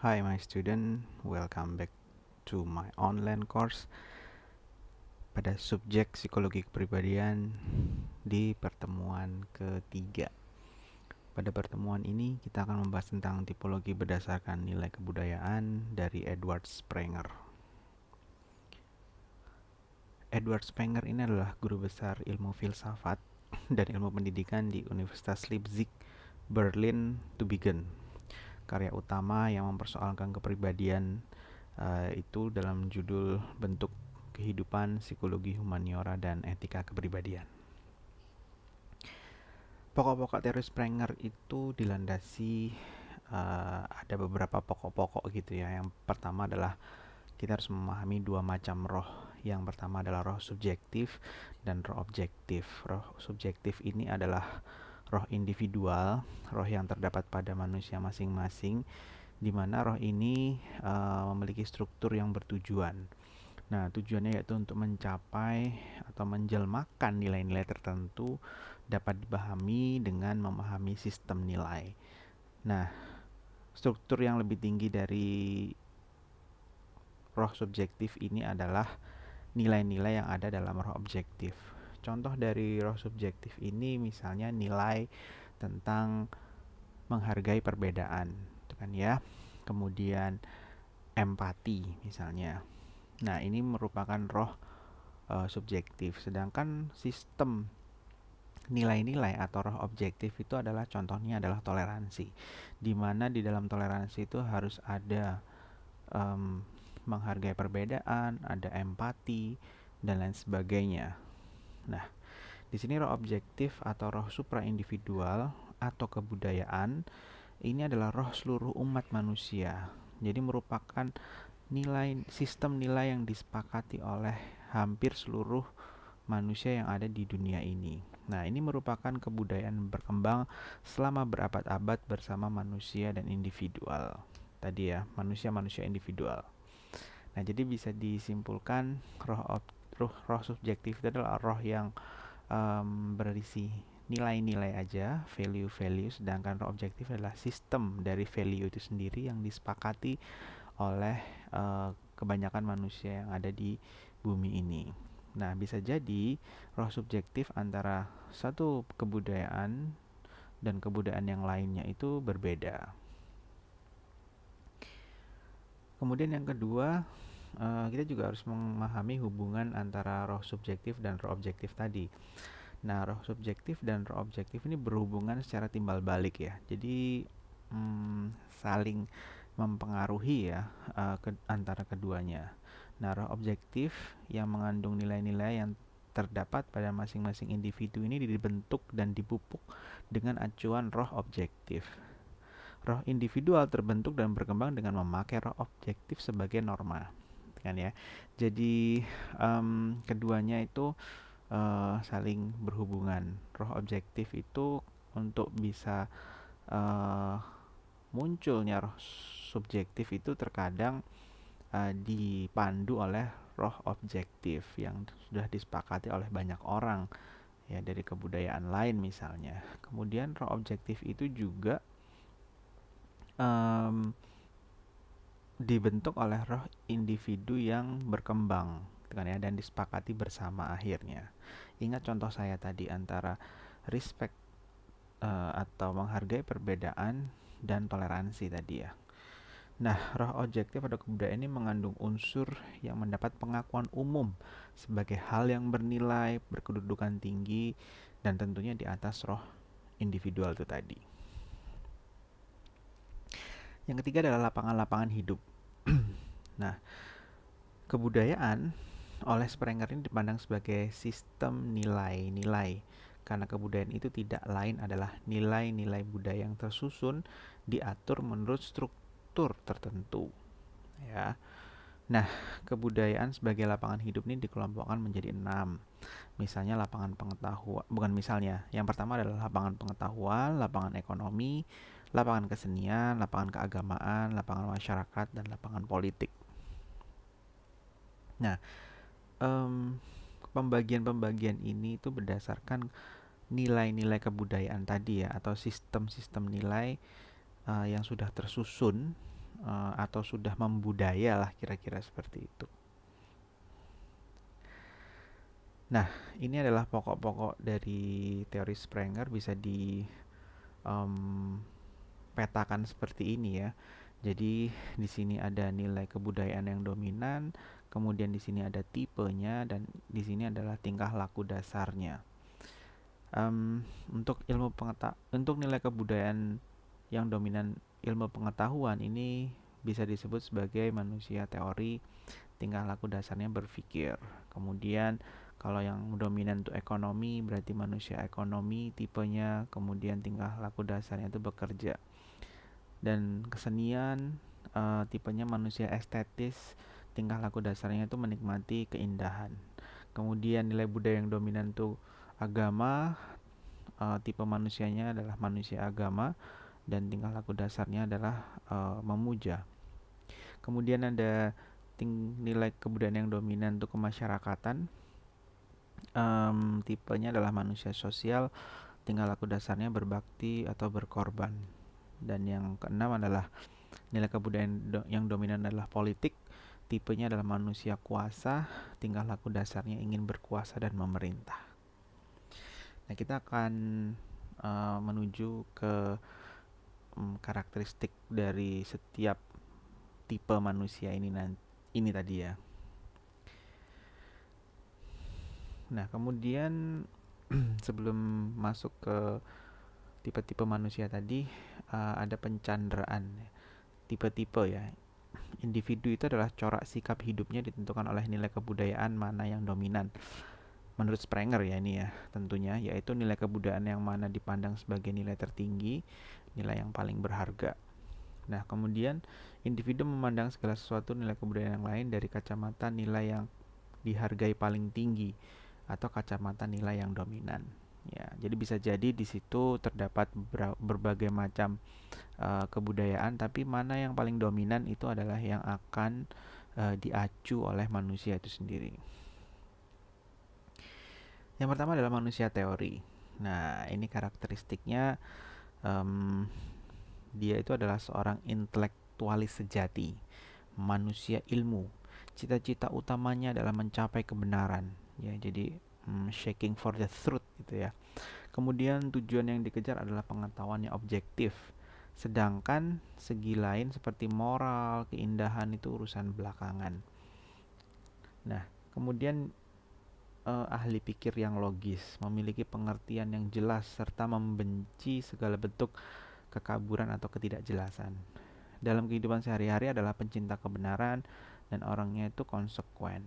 Hi my student, welcome back to my online course pada subjek psikologi kepribadian di pertemuan ketiga. Pada pertemuan ini kita akan membahas tentang tipologi berdasarkan nilai kebudayaan dari Edward Sprenger. Edward Sprenger ini adalah guru besar ilmu filsafat dan ilmu pendidikan di Universitas Leipzig, Berlin, Tübingen. Karya utama yang mempersoalkan kepribadian itu dalam judul Bentuk Kehidupan, Psikologi Humaniora, dan Etika Kepribadian. Pokok-pokok teori Sprenger itu dilandasi ada beberapa pokok-pokok gitu ya. Yang pertama adalah kita harus memahami dua macam roh. Yang pertama adalah roh subjektif dan roh objektif. Roh subjektif ini adalah roh individual, roh yang terdapat pada manusia masing-masing, di mana roh ini memiliki struktur yang bertujuan. Nah, tujuannya yaitu untuk mencapai atau menjelmakan nilai-nilai tertentu dapat dipahami dengan memahami sistem nilai. Nah, struktur yang lebih tinggi dari roh subjektif ini adalah nilai-nilai yang ada dalam roh objektif. Contoh dari roh subjektif ini misalnya nilai tentang menghargai perbedaan, itu kan ya. Kemudian empati misalnya. Nah, ini merupakan roh subjektif. Sedangkan sistem nilai-nilai atau roh objektif itu adalah contohnya adalah toleransi. Di mana di dalam toleransi itu harus ada menghargai perbedaan, ada empati dan lain sebagainya. Nah, di sini roh objektif atau roh supraindividual atau kebudayaan ini adalah roh seluruh umat manusia. Jadi merupakan sistem nilai yang disepakati oleh hampir seluruh manusia yang ada di dunia ini. Nah, ini merupakan kebudayaan berkembang selama berabad-abad bersama manusia dan individual. Tadi ya, manusia-manusia individual. Nah, jadi bisa disimpulkan roh subjektif itu adalah roh yang berisi nilai-nilai aja, value-value, sedangkan roh objektif adalah sistem dari value itu sendiri yang disepakati oleh kebanyakan manusia yang ada di bumi ini. Nah, bisa jadi roh subjektif antara satu kebudayaan dan kebudayaan yang lainnya itu berbeda. Kemudian yang kedua, kita juga harus memahami hubungan antara roh subjektif dan roh objektif tadi. Nah, roh subjektif dan roh objektif ini berhubungan secara timbal balik ya. Jadi saling mempengaruhi ya antara keduanya. Nah, roh objektif yang mengandung nilai-nilai yang terdapat pada masing-masing individu ini dibentuk dan dipupuk dengan acuan roh objektif. Roh individual terbentuk dan berkembang dengan memakai roh objektif sebagai norma, kan ya. Jadi keduanya itu saling berhubungan. Roh objektif itu untuk bisa munculnya roh subjektif itu terkadang dipandu oleh roh objektif yang sudah disepakati oleh banyak orang ya dari kebudayaan lain misalnya. Kemudian roh objektif itu juga dibentuk oleh roh individu yang berkembang kan ya, dan disepakati bersama akhirnya. Ingat contoh saya tadi antara respect atau menghargai perbedaan dan toleransi tadi ya. Nah, roh objektif atau kebudayaan ini mengandung unsur yang mendapat pengakuan umum sebagai hal yang bernilai, berkedudukan tinggi, dan tentunya di atas roh individual itu tadi. Yang ketiga adalah lapangan-lapangan hidup. Nah, kebudayaan oleh Sprenger ini dipandang sebagai sistem nilai-nilai karena kebudayaan itu tidak lain adalah nilai-nilai budaya yang tersusun diatur menurut struktur tertentu ya. Nah, kebudayaan sebagai lapangan hidup ini dikelompokkan menjadi 6. Misalnya lapangan pengetahuan, bukan misalnya. Yang pertama adalah lapangan pengetahuan, lapangan ekonomi, lapangan kesenian, lapangan keagamaan, lapangan masyarakat, dan lapangan politik. Nah, pembagian-pembagian ini itu berdasarkan nilai-nilai kebudayaan tadi ya, atau sistem-sistem nilai yang sudah tersusun atau sudah membudaya lah, kira-kira seperti itu. Nah, ini adalah pokok-pokok dari teori Sprenger, bisa dipetakan seperti ini ya. Jadi di sini ada nilai kebudayaan yang dominan, kemudian di sini ada tipenya, dan di sini adalah tingkah laku dasarnya. Untuk untuk nilai kebudayaan yang dominan ilmu pengetahuan ini bisa disebut sebagai manusia teori, tingkah laku dasarnya berpikir. Kemudian kalau yang dominan untuk ekonomi berarti manusia ekonomi tipenya, kemudian tingkah laku dasarnya itu bekerja. Dan kesenian tipenya manusia estetis, tingkah laku dasarnya itu menikmati keindahan. Kemudian nilai budaya yang dominan itu agama, tipe manusianya adalah manusia agama, dan tingkah laku dasarnya adalah memuja. Kemudian ada nilai kebudayaan yang dominan untuk kemasyarakatan, tipenya adalah manusia sosial, tingkah laku dasarnya berbakti atau berkorban. Dan yang keenam adalah nilai kebudayaan yang dominan adalah politik, tipenya adalah manusia kuasa, tingkah laku dasarnya ingin berkuasa dan memerintah. Nah, kita akan menuju ke karakteristik dari setiap tipe manusia ini tadi ya. Nah, kemudian sebelum masuk ke tipe-tipe manusia tadi, ada pencanderaan tipe-tipe ya. Individu itu adalah corak sikap hidupnya ditentukan oleh nilai kebudayaan mana yang dominan. Menurut Sprenger ya ini ya, tentunya, yaitu nilai kebudayaan yang mana dipandang sebagai nilai tertinggi, nilai yang paling berharga. Nah, kemudian individu memandang segala sesuatu nilai kebudayaan yang lain dari kacamata nilai yang dihargai paling tinggi atau kacamata nilai yang dominan. Ya, jadi bisa jadi di situ terdapat berbagai macam kebudayaan, tapi mana yang paling dominan itu adalah yang akan diacu oleh manusia itu sendiri. Yang pertama adalah manusia teori. Nah, ini karakteristiknya, dia itu adalah seorang intelektualis sejati, manusia ilmu. Cita-cita utamanya adalah mencapai kebenaran. Ya, jadi seeking for the truth gitu ya. Kemudian tujuan yang dikejar adalah pengetahuan yang objektif. Sedangkan segi lain seperti moral, keindahan itu urusan belakangan. Nah, kemudian ahli pikir yang logis, memiliki pengertian yang jelas serta membenci segala bentuk kekaburan atau ketidakjelasan. Dalam kehidupan sehari-hari adalah pencinta kebenaran dan orangnya itu konsekuen.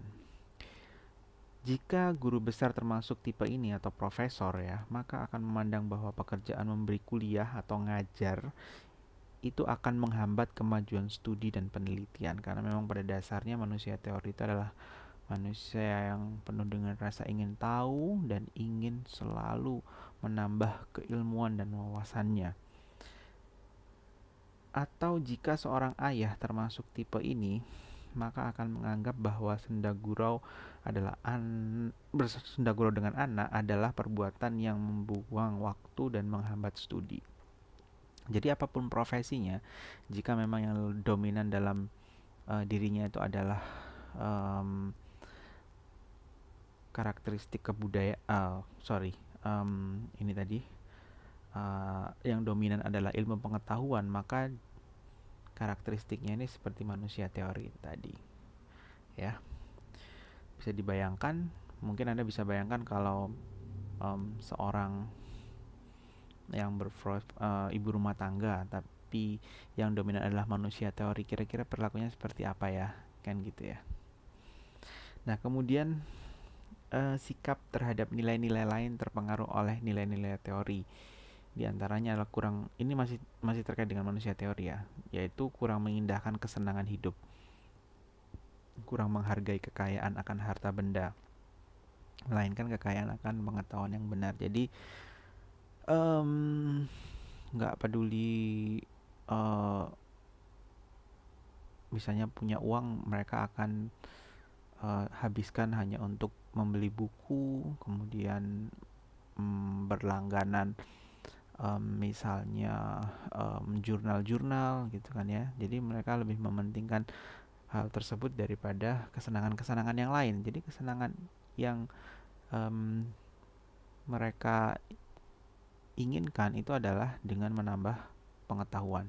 Jika guru besar termasuk tipe ini atau profesor ya, maka akan memandang bahwa pekerjaan memberi kuliah atau ngajar itu akan menghambat kemajuan studi dan penelitian, karena memang pada dasarnya manusia teori itu adalah manusia yang penuh dengan rasa ingin tahu dan ingin selalu menambah keilmuan dan wawasannya. Atau jika seorang ayah termasuk tipe ini, maka akan menganggap bahwa senda gurau dengan anak adalah perbuatan yang membuang waktu dan menghambat studi. Jadi apapun profesinya, jika memang yang dominan dalam dirinya itu adalah karakteristik ini tadi, yang dominan adalah ilmu pengetahuan, maka karakteristiknya ini seperti manusia teori tadi ya. Bisa dibayangkan, mungkin Anda bisa bayangkan kalau seorang yang ibu rumah tangga tapi yang dominan adalah manusia teori, kira-kira perilakunya seperti apa ya, kan gitu ya. Nah, kemudian sikap terhadap nilai-nilai lain terpengaruh oleh nilai-nilai teori. Di antaranya adalah ini masih terkait dengan manusia teori ya, yaitu kurang mengindahkan kesenangan hidup, kurang menghargai kekayaan akan harta benda, melainkan kekayaan akan pengetahuan yang benar. Jadi nggak peduli misalnya punya uang, mereka akan habiskan hanya untuk membeli buku, kemudian berlangganan misalnya jurnal-jurnal gitu kan ya. Jadi mereka lebih mementingkan hal tersebut daripada kesenangan-kesenangan yang lain. Jadi kesenangan yang mereka inginkan itu adalah dengan menambah pengetahuan.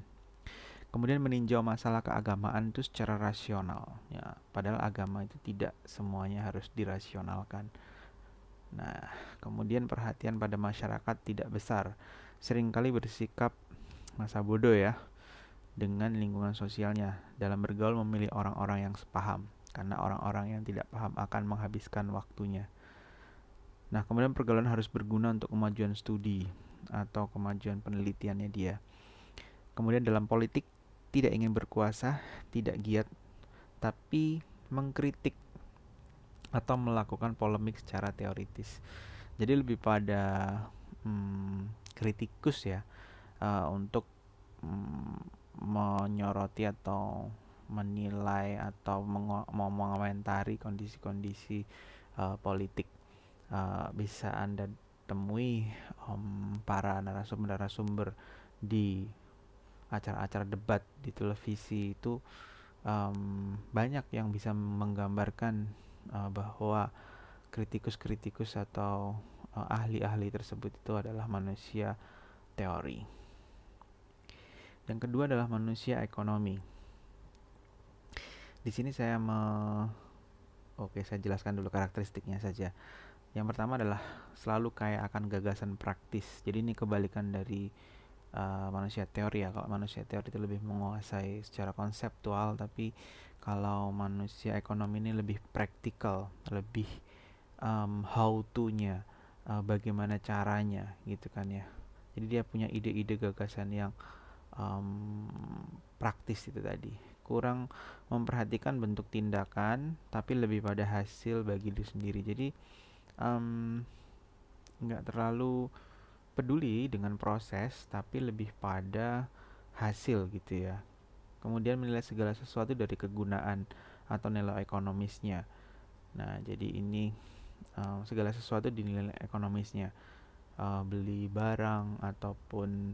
Kemudian meninjau masalah keagamaan itu secara rasional ya, padahal agama itu tidak semuanya harus dirasionalkan. Nah, kemudian perhatian pada masyarakat tidak besar, seringkali bersikap masa bodoh ya dengan lingkungan sosialnya, dalam bergaul memilih orang-orang yang sepaham, karena orang-orang yang tidak paham akan menghabiskan waktunya. Nah, kemudian pergaulan harus berguna untuk kemajuan studi atau kemajuan penelitiannya dia. Kemudian dalam politik, tidak ingin berkuasa, tidak giat, tapi mengkritik atau melakukan polemik secara teoritis. Jadi lebih pada kritikus ya, untuk menyoroti atau menilai atau mengomentari kondisi-kondisi politik. Bisa Anda temui para narasumber-narasumber di acara-acara debat di televisi itu, banyak yang bisa menggambarkan bahwa kritikus-kritikus atau ahli-ahli tersebut itu adalah manusia teori. Yang kedua adalah manusia ekonomi. Di sini saya saya jelaskan dulu karakteristiknya saja. Yang pertama adalah selalu kaya akan gagasan praktis. Jadi ini kebalikan dari manusia teori ya. Kalau manusia teori itu lebih menguasai secara konseptual, tapi kalau manusia ekonomi ini lebih praktikal, lebih how to-nya, bagaimana caranya gitu kan ya. Jadi dia punya ide-ide gagasan yang praktis itu tadi. Kurang memperhatikan bentuk tindakan, tapi lebih pada hasil bagi diri sendiri. Jadi nggak terlalu peduli dengan proses, tapi lebih pada hasil gitu ya. Kemudian menilai segala sesuatu dari kegunaan atau nilai ekonomisnya. Nah, jadi ini segala sesuatu dinilai ekonomisnya. Beli barang ataupun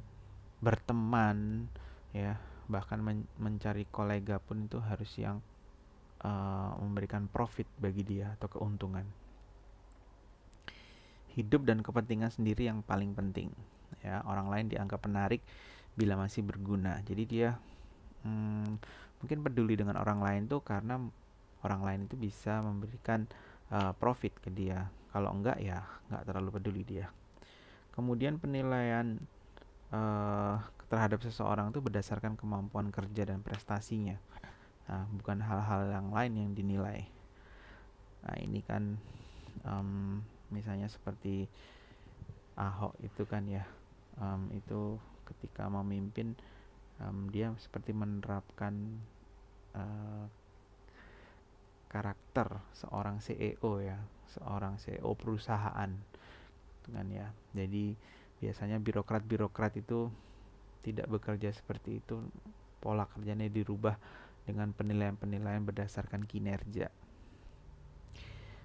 berteman ya, bahkan mencari kolega pun itu harus yang memberikan profit bagi dia atau keuntungan. Hidup dan kepentingan sendiri yang paling penting ya. Orang lain dianggap menarik bila masih berguna. Jadi dia mungkin peduli dengan orang lain tuh karena orang lain itu bisa memberikan profit ke dia. Kalau enggak ya enggak terlalu peduli dia. Kemudian penilaian terhadap seseorang itu berdasarkan kemampuan kerja dan prestasinya. Nah, bukan hal-hal yang lain yang dinilai. Nah, ini kan misalnya seperti Ahok itu kan ya, itu ketika memimpin dia seperti menerapkan karakter seorang CEO ya, seorang CEO perusahaan kan ya. Jadi biasanya birokrat-birokrat itu tidak bekerja seperti itu, pola kerjanya dirubah dengan penilaian-penilaian berdasarkan kinerja.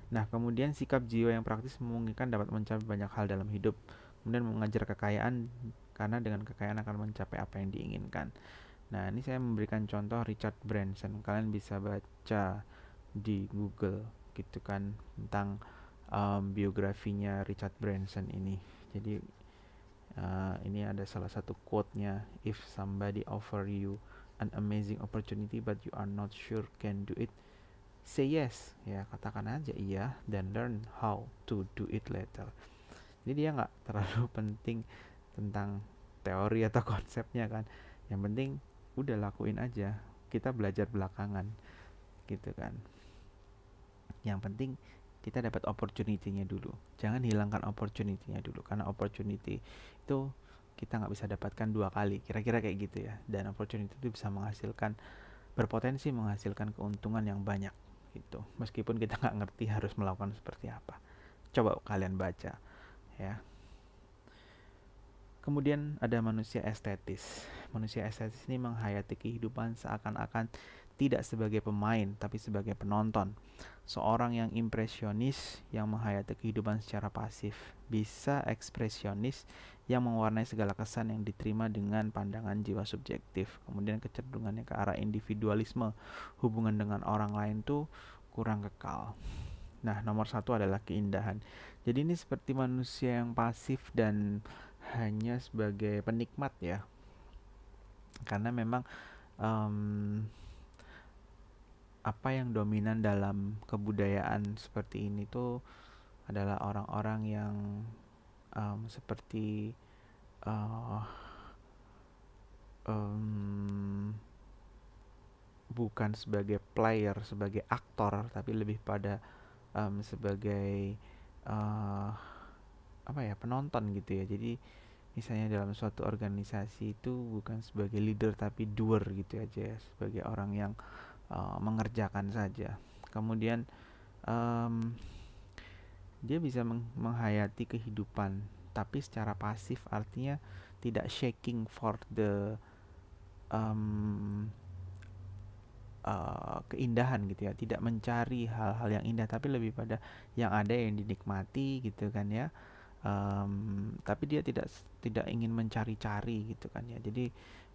Nah, kemudian sikap jiwa yang praktis memungkinkan dapat mencapai banyak hal dalam hidup. Kemudian mengajar kekayaan, karena dengan kekayaan akan mencapai apa yang diinginkan. Nah, ini saya memberikan contoh Richard Branson. Kalian bisa baca di Google gitu kan tentang biografinya Richard Branson ini. Jadi ini ada salah satu quote-nya, if somebody offer you an amazing opportunity but you are not sure can do it, say yes, ya katakan aja iya, dan learn how to do it later. Jadi dia nggak terlalu penting tentang teori atau konsepnya kan, yang penting udah lakuin aja, kita belajar belakangan gitu kan. Yang penting kita dapat opportunity-nya dulu, jangan hilangkan opportunity-nya dulu, karena opportunity itu kita nggak bisa dapatkan dua kali, kira-kira kayak gitu ya. Dan opportunity itu bisa berpotensi menghasilkan keuntungan yang banyak gitu, meskipun kita nggak ngerti harus melakukan seperti apa. Coba kalian baca ya. Kemudian ada manusia estetis. Manusia estetis ini menghayati kehidupan seakan-akan tidak sebagai pemain, tapi sebagai penonton. Seorang yang impresionis yang menghayati kehidupan secara pasif, bisa ekspresionis yang mewarnai segala kesan yang diterima dengan pandangan jiwa subjektif. Kemudian kecenderungannya ke arah individualisme, hubungan dengan orang lain tuh kurang kekal. Nah, nomor satu adalah keindahan. Jadi ini seperti manusia yang pasif dan hanya sebagai penikmat ya, karena memang um, apa yang dominan dalam kebudayaan seperti ini tuh adalah orang-orang yang seperti uh, um, bukan sebagai player, sebagai aktor, tapi lebih pada sebagai uh, apa ya, penonton gitu ya. Jadi misalnya dalam suatu organisasi itu bukan sebagai leader tapi doer gitu aja ya, sebagai orang yang mengerjakan saja. Kemudian um, dia bisa menghayati kehidupan tapi secara pasif, artinya tidak shaking for the um, keindahan gitu ya, tidak mencari hal-hal yang indah tapi lebih pada yang ada yang dinikmati gitu kan ya. Tapi dia tidak ingin mencari-cari gitu kan ya. Jadi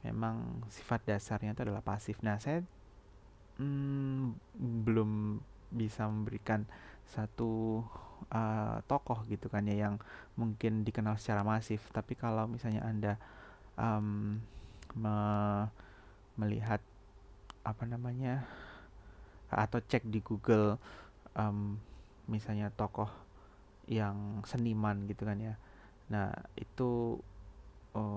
memang sifat dasarnya itu adalah pasif. Nah, saya belum bisa memberikan satu tokoh gitu kan ya yang mungkin dikenal secara masif. Tapi kalau misalnya Anda um, melihat apa namanya, atau cek di Google misalnya tokoh yang seniman gitu kan ya. Nah, itu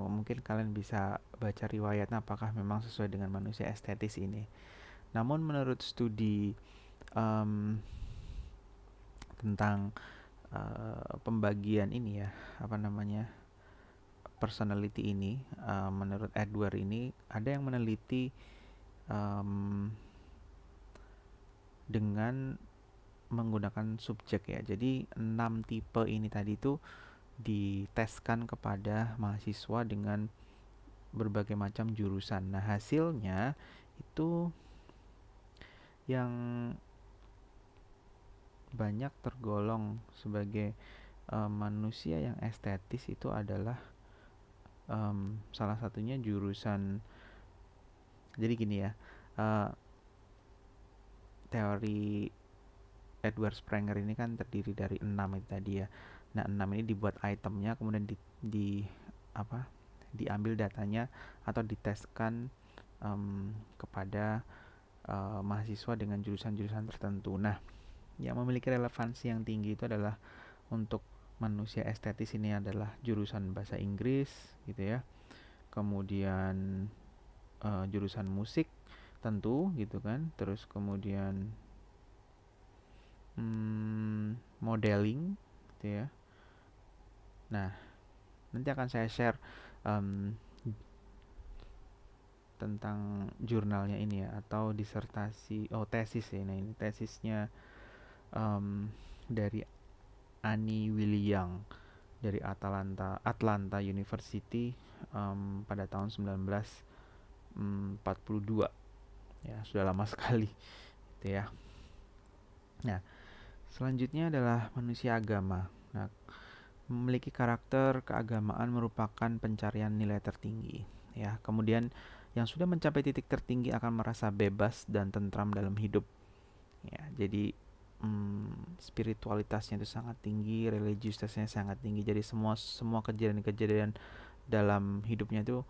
mungkin kalian bisa baca riwayatnya apakah memang sesuai dengan manusia estetis ini. Namun menurut studi tentang pembagian ini ya, apa namanya, personality ini, menurut Edward ini ada yang meneliti dengan menggunakan subjek ya. Jadi 6 tipe ini tadi itu diteskan kepada mahasiswa dengan berbagai macam jurusan. Nah, hasilnya itu yang banyak tergolong sebagai manusia yang estetis itu adalah salah satunya jurusan. Jadi gini ya, teori Edward Springer ini kan terdiri dari 6 itu tadi ya. Nah, 6 ini dibuat itemnya, kemudian diambil datanya atau diteskan kepada mahasiswa dengan jurusan-jurusan tertentu. Nah, yang memiliki relevansi yang tinggi itu adalah untuk manusia estetis ini adalah jurusan bahasa Inggris gitu ya. Kemudian jurusan musik tentu gitu kan. Terus kemudian modeling gitu ya. Nah, nanti akan saya share tentang jurnalnya ini ya, atau disertasi, tesis ya. Nah, ini tesisnya dari Annie William dari Atlanta University pada tahun 1942 ya, sudah lama sekali gitu ya. Nah, selanjutnya adalah manusia agama. Nah, memiliki karakter keagamaan merupakan pencarian nilai tertinggi ya. Kemudian yang sudah mencapai titik tertinggi akan merasa bebas dan tentram dalam hidup ya. Jadi spiritualitasnya itu sangat tinggi, religiusitasnya sangat tinggi. Jadi semua kejadian-kejadian dalam hidupnya itu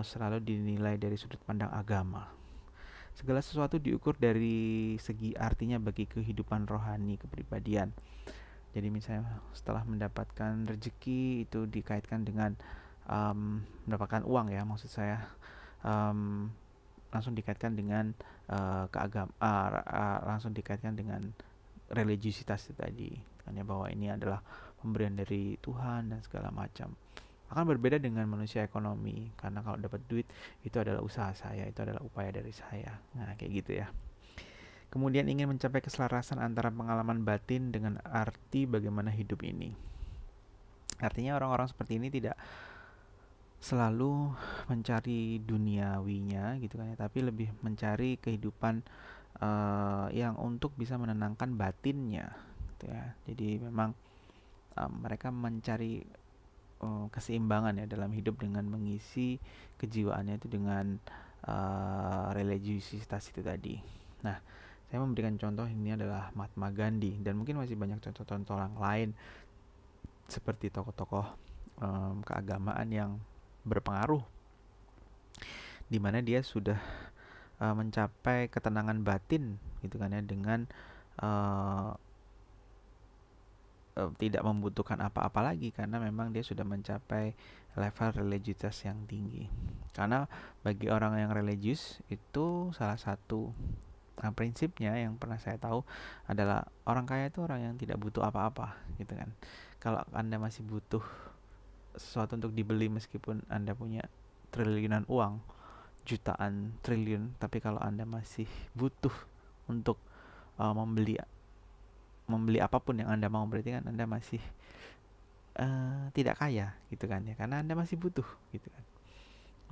selalu dinilai dari sudut pandang agama. Segala sesuatu diukur dari segi artinya bagi kehidupan rohani kepribadian. Jadi misalnya setelah mendapatkan rezeki itu dikaitkan dengan mendapatkan uang ya, maksud saya langsung dikaitkan dengan langsung dikaitkan dengan religiusitas itu tadi, hanya bahwa ini adalah pemberian dari Tuhan dan segala macam. Akan berbeda dengan manusia ekonomi, karena kalau dapat duit itu adalah usaha saya, itu adalah upaya dari saya. Nah, kayak gitu ya. Kemudian ingin mencapai keselarasan antara pengalaman batin dengan arti bagaimana hidup ini. Artinya orang-orang seperti ini tidak selalu mencari duniawinya gitu kan ya, tapi lebih mencari kehidupan yang untuk bisa menenangkan batinnya gitu ya. Jadi memang mereka mencari keseimbangan ya dalam hidup dengan mengisi kejiwaannya itu dengan religiusitas itu tadi. Nah, saya memberikan contoh ini adalah Mahatma Gandhi, dan mungkin masih banyak contoh-contoh yang lain seperti tokoh-tokoh keagamaan yang berpengaruh, di mana dia sudah mencapai ketenangan batin gitu kan ya, dengan uh, tidak membutuhkan apa-apa lagi, karena memang dia sudah mencapai level religiusitas yang tinggi. Karena bagi orang yang religius itu salah satu prinsipnya yang pernah saya tahu adalah orang kaya itu orang yang tidak butuh apa-apa gitu kan. Kalau Anda masih butuh sesuatu untuk dibeli meskipun Anda punya triliunan uang, jutaan triliun, tapi kalau Anda masih butuh untuk membeli apapun yang Anda mau, berarti kan Anda masih tidak kaya gitu kan ya, karena Anda masih butuh gitu kan.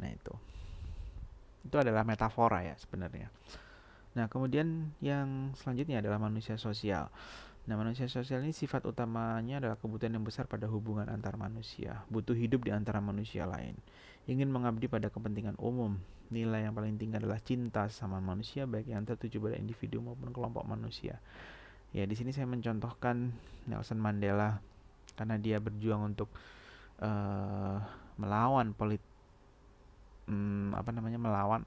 Nah, itu adalah metafora ya sebenarnya. Nah, kemudian yang selanjutnya adalah manusia sosial. Nah, manusia sosial ini sifat utamanya adalah kebutuhan yang besar pada hubungan antar manusia, butuh hidup di antara manusia lain, ingin mengabdi pada kepentingan umum. Nilai yang paling tinggi adalah cinta sama manusia, baik yang tertuju pada individu maupun kelompok manusia. Ya, di sini saya mencontohkan Nelson Mandela karena dia berjuang untuk melawan melawan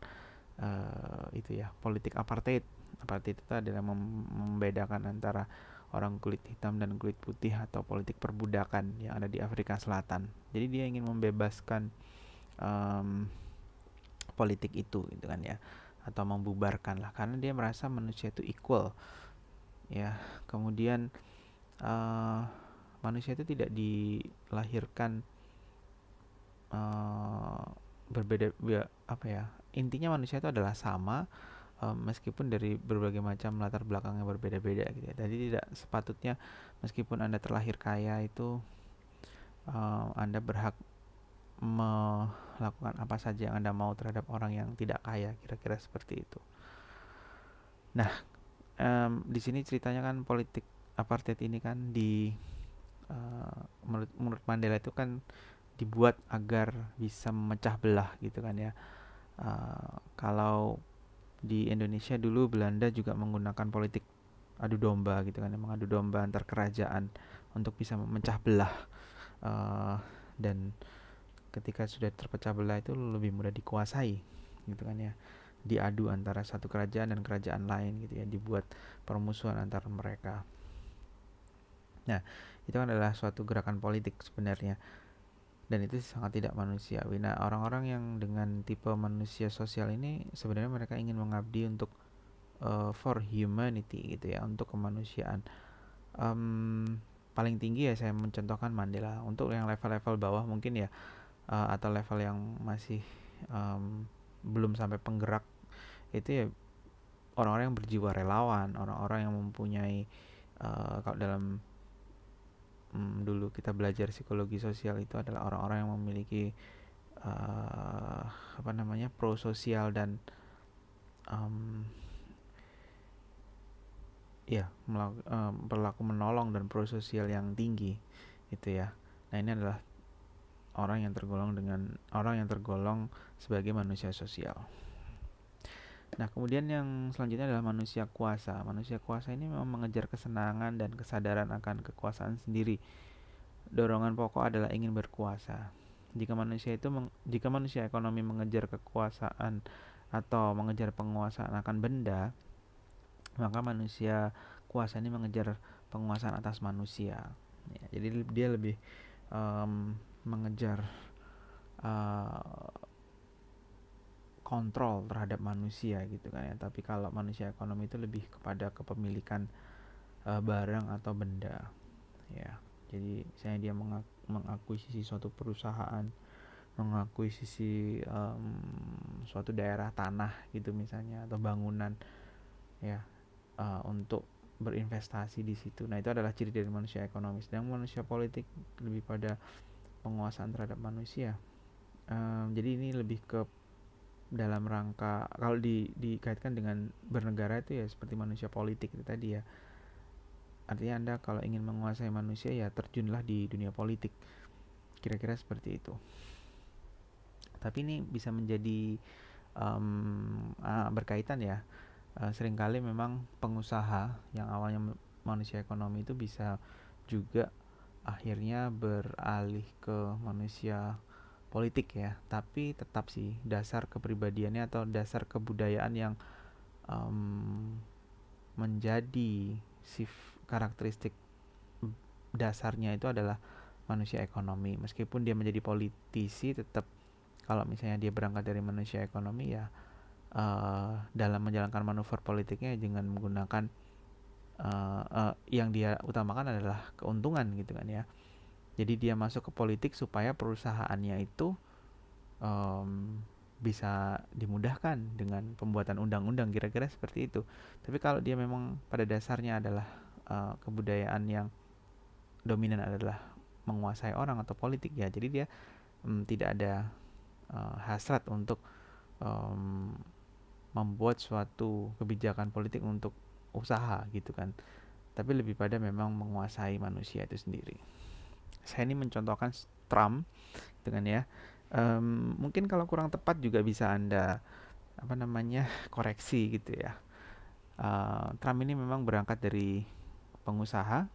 itu ya, politik apartheid. Apartheid itu adalah membedakan antara orang kulit hitam dan kulit putih, atau politik perbudakan yang ada di Afrika Selatan. Jadi dia ingin membebaskan politik itu gitu kan ya, atau membubarkan lah, karena dia merasa manusia itu equal ya. Kemudian manusia itu tidak dilahirkan berbeda, intinya manusia itu adalah sama, meskipun dari berbagai macam latar belakang yang berbeda-beda gitu ya. Jadi tidak sepatutnya meskipun Anda terlahir kaya itu Anda berhak melakukan apa saja yang Anda mau terhadap orang yang tidak kaya, kira-kira seperti itu. Nah, di sini ceritanya kan politik apartheid ini kan menurut Mandela itu kan dibuat agar bisa memecah belah gitu kan ya. Kalau di Indonesia dulu Belanda juga menggunakan politik adu domba gitu kan, mengadu domba antar kerajaan untuk bisa memecah belah, dan ketika sudah terpecah belah itu lebih mudah dikuasai gitu kan ya, diadu antara satu kerajaan dan kerajaan lain gitu ya, dibuat permusuhan antar mereka. Nah, itu kan adalah suatu gerakan politik sebenarnya, dan itu sangat tidak manusiawi. Nah, orang-orang yang dengan tipe manusia sosial ini sebenarnya mereka ingin mengabdi untuk for humanity gitu ya, untuk kemanusiaan. Paling tinggi ya saya mencontohkan Mandela. Untuk yang level-level bawah mungkin ya, atau level yang masih belum sampai penggerak, itu ya orang-orang yang berjiwa relawan, orang-orang yang mempunyai kalau dalam dulu kita belajar psikologi sosial itu adalah orang-orang yang memiliki prososial dan berlaku menolong dan prososial yang tinggi itu ya. Nah, ini adalah orang yang tergolong sebagai manusia sosial. Nah, kemudian yang selanjutnya adalah manusia kuasa. Manusia kuasa ini memang mengejar kesenangan dan kesadaran akan kekuasaan sendiri. Dorongan pokok adalah ingin berkuasa. Jika manusia ekonomi mengejar kekuasaan atau mengejar penguasaan akan benda, maka manusia kuasa ini mengejar penguasaan atas manusia. Ya, jadi dia lebih mengejar kontrol terhadap manusia gitu kan ya. Tapi kalau manusia ekonomi itu lebih kepada kepemilikan barang atau benda ya. Jadi misalnya dia mengakuisisi suatu perusahaan, mengakuisisi suatu daerah tanah gitu misalnya, atau bangunan ya, untuk berinvestasi di situ. Nah, itu adalah ciri dari manusia ekonomis. Dan manusia politik lebih pada penguasaan terhadap manusia. Jadi ini lebih ke dalam rangka, kalau dikaitkan dengan bernegara itu ya seperti manusia politik itu tadi ya. Artinya Anda kalau ingin menguasai manusia ya terjunlah di dunia politik. Kira-kira seperti itu. Tapi ini bisa menjadi berkaitan ya. Seringkali memang pengusaha yang awalnya manusia ekonomi itu bisa juga akhirnya beralih ke manusia politik ya. Tapi tetap sih dasar kepribadiannya atau dasar kebudayaan yang menjadi karakteristik dasarnya itu adalah manusia ekonomi. Meskipun dia menjadi politisi, tetap kalau misalnya dia berangkat dari manusia ekonomi ya, dalam menjalankan manuver politiknya dengan menggunakan yang dia utamakan adalah keuntungan gitu kan ya. Jadi dia masuk ke politik supaya perusahaannya itu bisa dimudahkan dengan pembuatan undang-undang, kira-kira seperti itu. Tapi kalau dia memang pada dasarnya adalah kebudayaan yang dominan adalah menguasai orang atau politik ya, jadi dia tidak ada hasrat untuk membuat suatu kebijakan politik untuk usaha gitu kan, tapi lebih pada memang menguasai manusia itu sendiri. Saya ini mencontohkan Trump dengan ya, mungkin kalau kurang tepat juga bisa Anda koreksi gitu ya. Trump ini memang berangkat dari pengusaha,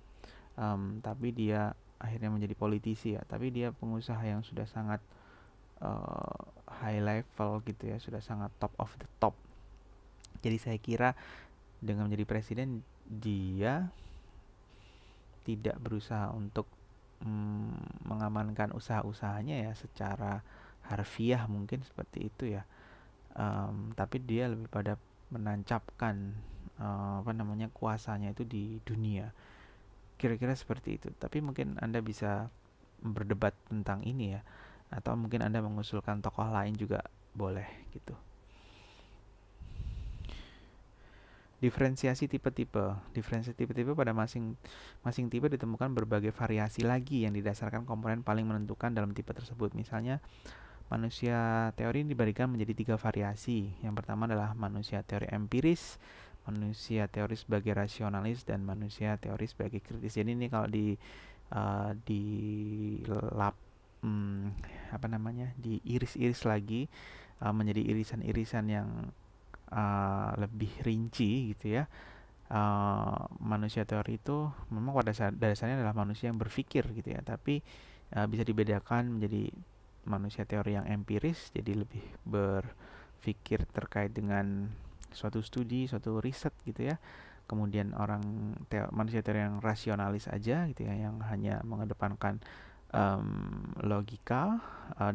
tapi dia akhirnya menjadi politisi ya, tapi dia pengusaha yang sudah sangat high level gitu ya, sudah sangat top of the top. Jadi saya kira dengan menjadi presiden dia tidak berusaha untuk mengamankan usaha-usahanya ya secara harfiah, mungkin seperti itu ya, tapi dia lebih pada menancapkan kuasanya itu di dunia, kira-kira seperti itu. Tapi mungkin Anda bisa berdebat tentang ini ya, atau mungkin Anda mengusulkan tokoh lain juga boleh gitu. Diferensiasi tipe-tipe. Diferensiasi tipe-tipe pada masing tipe ditemukan berbagai variasi lagi yang didasarkan komponen paling menentukan dalam tipe tersebut. Misalnya, manusia teori diberikan menjadi 3 variasi. Yang pertama adalah manusia teori empiris, manusia teori sebagai rasionalis, dan manusia teori sebagai kritis. Jadi ini kalau diiris-iris lagi menjadi irisan-irisan yang lebih rinci gitu ya. Manusia teori itu memang pada dasarnya adalah manusia yang berpikir gitu ya, tapi bisa dibedakan menjadi manusia teori yang empiris, jadi lebih berpikir terkait dengan suatu studi, suatu riset gitu ya. Kemudian manusia teori yang rasionalis aja gitu ya, yang hanya mengedepankan logika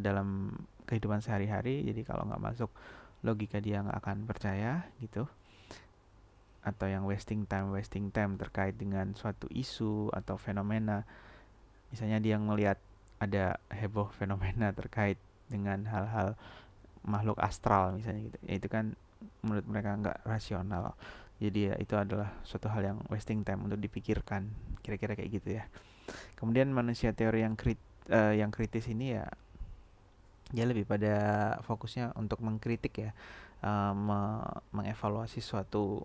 dalam kehidupan sehari-hari. Jadi kalau nggak masuk logika dia nggak akan percaya gitu. Atau yang wasting time terkait dengan suatu isu atau fenomena. Misalnya dia ngelihat ada heboh fenomena terkait dengan hal-hal makhluk astral misalnya gitu. Ya, itu kan menurut mereka nggak rasional. Jadi ya itu adalah suatu hal yang wasting time untuk dipikirkan. Kira-kira kayak gitu ya. Kemudian manusia teori yang kritis ini ya, dia lebih pada fokusnya untuk mengkritik ya, mengevaluasi suatu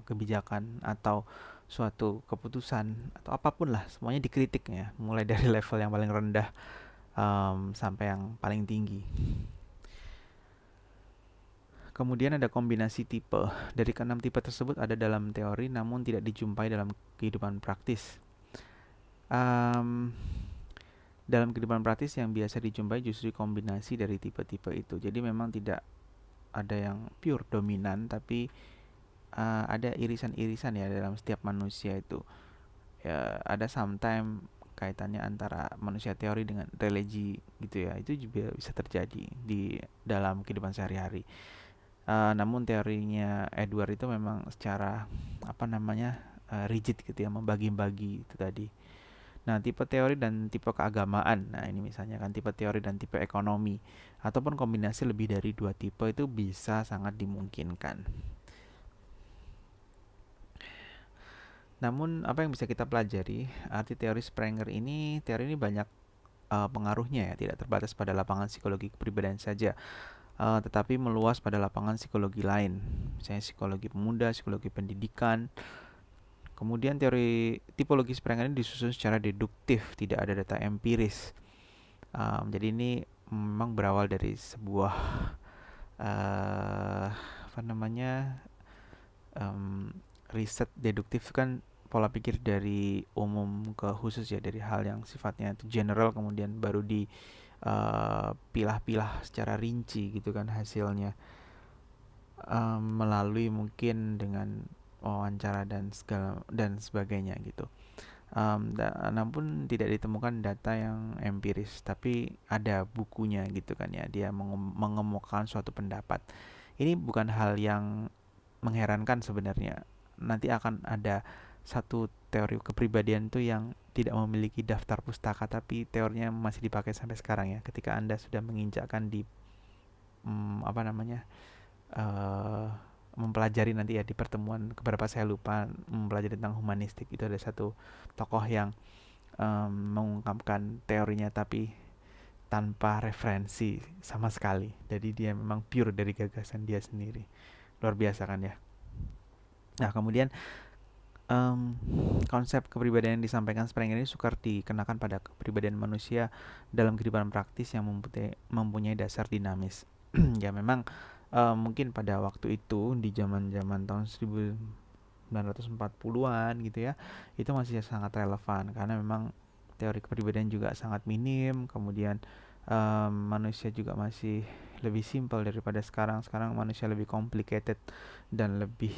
kebijakan atau suatu keputusan atau apapun lah, semuanya dikritik ya, mulai dari level yang paling rendah sampai yang paling tinggi. Kemudian ada kombinasi tipe. Dari ke-6 tipe tersebut ada dalam teori namun tidak dijumpai dalam kehidupan praktis. Dalam kehidupan praktis yang biasa dijumpai justru kombinasi dari tipe-tipe itu. Jadi memang tidak ada yang pure dominan, tapi ada irisan-irisan ya dalam setiap manusia itu. Ya, ada sometimes kaitannya antara manusia teori dengan religi gitu ya. Itu juga bisa terjadi di dalam kehidupan sehari-hari. Namun teorinya Edward itu memang secara rigid gitu ya, membagi-bagi itu tadi. Nah, tipe teori dan tipe keagamaan. Nah, ini misalnya kan tipe teori dan tipe ekonomi, ataupun kombinasi lebih dari 2 tipe itu bisa sangat dimungkinkan. Namun, apa yang bisa kita pelajari? Arti teori Sprenger ini, teori ini banyak pengaruhnya ya, tidak terbatas pada lapangan psikologi kepribadian saja, tetapi meluas pada lapangan psikologi lain, misalnya psikologi pemuda, psikologi pendidikan. Kemudian teori tipologi Sprenger ini disusun secara deduktif, tidak ada data empiris. Jadi ini memang berawal dari sebuah apa namanya, riset deduktif kan, pola pikir dari umum ke khusus ya, dari hal yang sifatnya itu general kemudian baru dipilah-pilah secara rinci gitu kan hasilnya, melalui mungkin dengan wawancara dan sebagainya gitu. Namun tidak ditemukan data yang empiris, tapi ada bukunya gitu kan ya, dia mengemukakan suatu pendapat. Ini bukan hal yang mengherankan sebenarnya. Nanti akan ada satu teori kepribadian tuh yang tidak memiliki daftar pustaka, tapi teorinya masih dipakai sampai sekarang ya. Ketika Anda sudah menginjakkan di apa namanya, mempelajari nanti ya di pertemuan keberapa saya lupa, mempelajari tentang humanistik, itu ada satu tokoh yang mengungkapkan teorinya tapi tanpa referensi sama sekali. Jadi dia memang pure dari gagasan dia sendiri. Luar biasa kan ya. Nah, kemudian konsep kepribadian yang disampaikan Sprenger ini sukar dikenakan pada kepribadian manusia dalam kehidupan praktis yang mempunyai dasar dinamis. Ya memang mungkin pada waktu itu di zaman-zaman tahun 1940-an gitu ya, itu masih sangat relevan karena memang teori kepribadian juga sangat minim, kemudian manusia juga masih lebih simpel daripada sekarang. Sekarang manusia lebih complicated dan lebih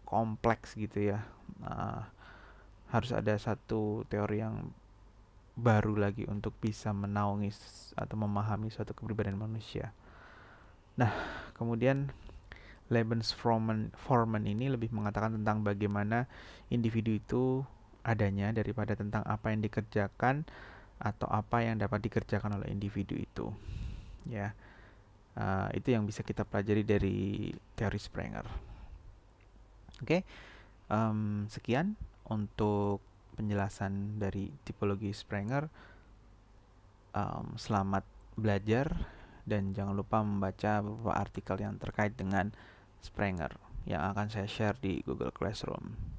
kompleks gitu ya. Harus ada satu teori yang baru lagi untuk bisa menaungi atau memahami suatu kepribadian manusia. Nah, kemudian Lebensformen ini lebih mengatakan tentang bagaimana individu itu adanya daripada tentang apa yang dikerjakan atau apa yang dapat dikerjakan oleh individu itu. Ya, itu yang bisa kita pelajari dari teori Sprenger. Oke, sekian untuk penjelasan dari tipologi Sprenger. Selamat belajar dan jangan lupa membaca beberapa artikel yang terkait dengan Sprenger yang akan saya share di Google Classroom.